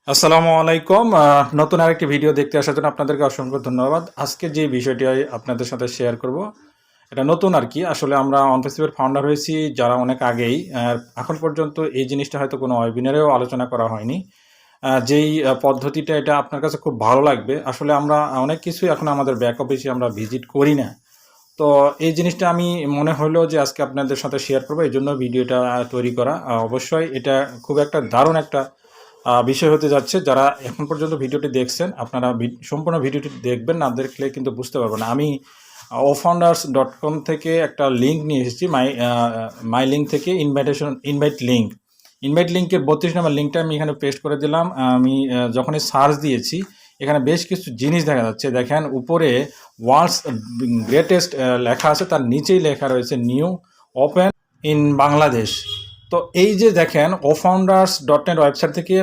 আসসালামু আলাইকুম। নতুন আরেকটি ভিডিও দেখতে আসার জন্য আপনাদেরকে অসংখ্য ধন্যবাদ। আজকে যে বিষয়টি আপনাদের সাথে শেয়ার করব, এটা নতুন আর কি। আসলে আমরা অনপ্যাসিভের ফাউন্ডার হয়েছি যারা অনেক আগেই। এখন পর্যন্ত এই জিনিসটা হয়তো কোনো ওয়েবিনারেও আলোচনা করা হয়নি। যেই পদ্ধতিটা এটা আপনার কাছে খুব ভালো লাগবে। আসলে আমরা অনেক কিছুই এখন আমাদের ব্যাক অফিসে আমরা ভিজিট করি না। তো এই জিনিসটা আমি মনে হলো যে আজকে আপনাদের সাথে শেয়ার করবো, এই জন্য ভিডিওটা তৈরি করা। অবশ্যই এটা খুব একটা দারুণ একটা বিষয় হতে যাচ্ছে। যারা এখন পর্যন্ত ভিডিওটি দেখছেন, আপনারা সম্পূর্ণ ভিডিওটি দেখবেন, না দেখলে কিন্তু বুঝতে পারবেন না। আমি OFounders.com থেকে একটা লিঙ্ক নিয়ে এসেছি, মাই লিঙ্ক থেকে ইনভাইট লিঙ্কের 32 নম্বর লিঙ্কটা আমি এখানে পেস্ট করে দিলাম। আমি যখনই সার্চ দিয়েছি, এখানে বেশ কিছু জিনিস দেখা যাচ্ছে। দেখেন উপরে ওয়ার্ল্ডস গ্রেটেস্ট লেখা আছে, তার নিচেই লেখা রয়েছে নিউ ওপেন ইন বাংলাদেশ। তো এই যে দেখেন OFounders.net ওয়েবসাইট থেকে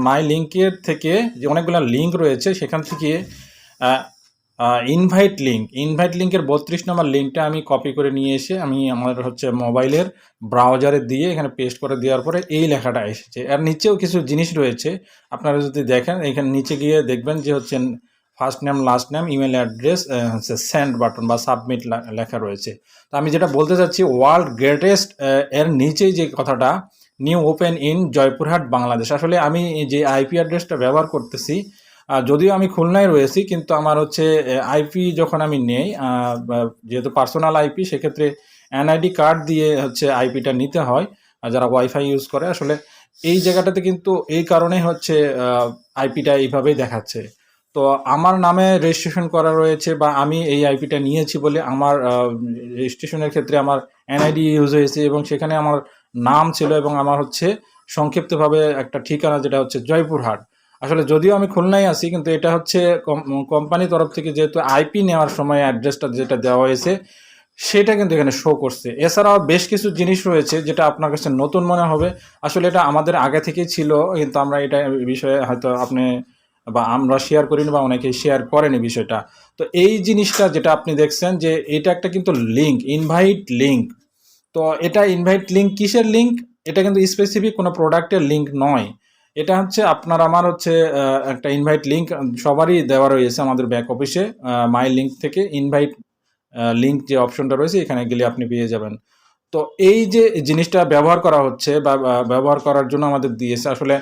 মাই লিঙ্কের থেকে যে অনেকগুলো লিঙ্ক রয়েছে, সেখান থেকে ইনভাইট লিঙ্কের 32 নম্বর লিঙ্কটা আমি কপি করে নিয়ে এসে আমি আমার মোবাইলের ব্রাউজারে দিয়ে এখানে পেস্ট করে দেওয়ার পরে এই লেখাটা এসেছে। আর নিচেও কিছু জিনিস রয়েছে, আপনারা যদি দেখেন এখানে নিচে গিয়ে দেখবেন যে first name, last name, email address, send button বা সাবমিট লেখা রয়েছে। তো আমি যেটা বলতে চাচ্ছি, ওয়ার্ল্ড গ্রেটেস্ট এর নিচেই যে কথাটা new open in Joypurhat Bangladesh. আসলে আমি যে আইপি অ্যাড্রেসটা ব্যবহার করতেছি, যদিও আমি খুলনায় রয়েছি, কিন্তু আমার আইপি যখন আমি নেই, যেহেতু পার্সোনাল আইপি, সেক্ষেত্রে এনআইডি কার্ড দিয়ে আইপিটা নিতে হয় যারা ওয়াইফাই ইউজ করে। আসলে এই জায়গাটাতে কিন্তু এই কারণে আইপিটা এইভাবেই দেখাচ্ছে। তো আমার নামে রেজিস্ট্রেশন করা রয়েছে, বা আমি এই আইপিটা নিয়েছি বলে আমার রেজিস্ট্রেশনের ক্ষেত্রে আমার এনআইডি ইউজ হয়েছে, এবং সেখানে আমার নাম ছিল, এবং আমার সংক্ষিপ্তভাবে একটা ঠিকানা, যেটা জয়পুরহাট। আসলে যদিও আমি খুলনায় আছি, কিন্তু এটা কোম্পানির তরফ থেকে যেহেতু আইপি নেওয়ার সময় অ্যাড্রেসটা যেটা দেওয়া হয়েছে, সেটা কিন্তু এখানে শো করছে। এছাড়াও বেশ কিছু জিনিস রয়েছে যেটা আপনার কাছে নতুন মনে হবে। আসলে এটা আমাদের আগে থেকেই ছিল, কিন্তু আমরা এটা বিষয়ে হয়তো আমরা শেয়ার করিনি, বা অনেকেই শেয়ার করেনি বিষয়টা। তো এই জিনিসটা যেটা আপনি দেখছেন, যে এটা একটা কিন্তু লিঙ্ক, ইনভাইট লিঙ্ক। তো এটা ইনভাইট লিঙ্ক কিসের লিঙ্ক? এটা কিন্তু স্পেসিফিক কোনো প্রোডাক্টের লিঙ্ক নয়। এটা আপনার আমার একটা ইনভাইট লিঙ্ক সবারই দেওয়া রয়েছে আমাদের ব্যাক অফিসে। মাই লিঙ্ক থেকে ইনভাইট লিঙ্ক যে অপশনটা রয়েছে, এখানে গেলে আপনি পেয়ে যাবেন। তো এই যে জিনিসটা ব্যবহার করা হচ্ছে, বা ব্যবহার করার জন্য আমাদের দিয়েছে, আসলে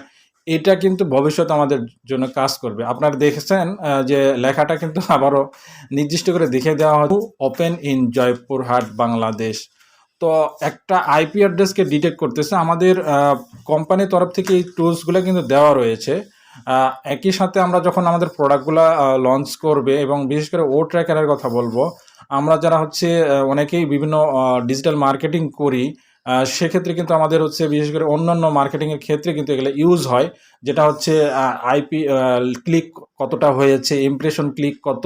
এটা কিন্তু ভবিষ্যতে আমাদের জন্য কাজ করবে। আপনারা দেখেছেন যে লেখাটা কিন্তু আবারও নির্দিষ্ট করে দেখে দেওয়া হলো, ওপেন ইন জয়পুরহাট বাংলাদেশ। তো একটা আইপি অ্যাড্রেসকে ডিটেক্ট করতেছে আমাদের কোম্পানির তরফ থেকে। এই টুলসগুলো কিন্তু দেওয়া রয়েছে। একই সাথে আমরা যখন আমাদের প্রোডাক্টগুলো লঞ্চ করবে, এবং বিশেষ করে ট্র্যাকারের কথা বলবো, আমরা যারা অনেকেই বিভিন্ন ডিজিটাল মার্কেটিং করি, সেক্ষেত্রে কিন্তু আমাদের বিশেষ করে অন্যান্য মার্কেটিংয়ের ক্ষেত্রে কিন্তু এগুলো ইউজ হয়, যেটা আইপি ক্লিক কতটা হয়েছে, ইমপ্রেশন ক্লিক কত,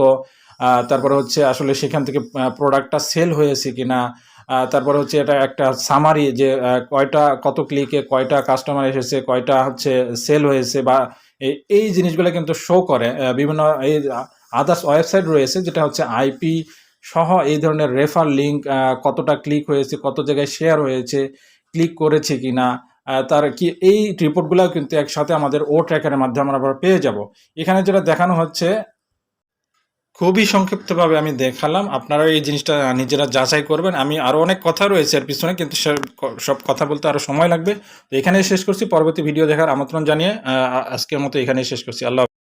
তারপরে আসলে সেখান থেকে প্রোডাক্টটা সেল হয়েছে কিনা, তারপরে এটা একটা সামারি, যে কত ক্লিকে কয়টা কাস্টমার এসেছে, কয়টা সেল হয়েছে, বা এই জিনিসগুলো কিন্তু শো করে। বিভিন্ন এই আদার্স ওয়েবসাইট রয়েছে, যেটা আইপি সহ এই ধরনের রেফার লিঙ্ক, কতটা ক্লিক হয়েছে, কত জায়গায় শেয়ার হয়েছে, ক্লিক করেছে কিনা, তার কি, এই রিপোর্টগুলো কিন্তু একসাথে আমাদের ট্র্যাকারের মাধ্যমে আমরা পেয়ে যাব। এখানে যেটা দেখানো হচ্ছে, খুবই সংক্ষিপ্তভাবে আমি দেখালাম, আপনারা এই জিনিসটা নিজেরা যাচাই করবেন। আমি আরও অনেক কথা রয়েছে এর পিছনে, কিন্তু সব কথা বলতে আরও সময় লাগবে। তো এখানেই শেষ করছি। পরবর্তী ভিডিও দেখার আমন্ত্রণ জানিয়ে আজকের মতো এখানেই শেষ করছি। আল্লাহ।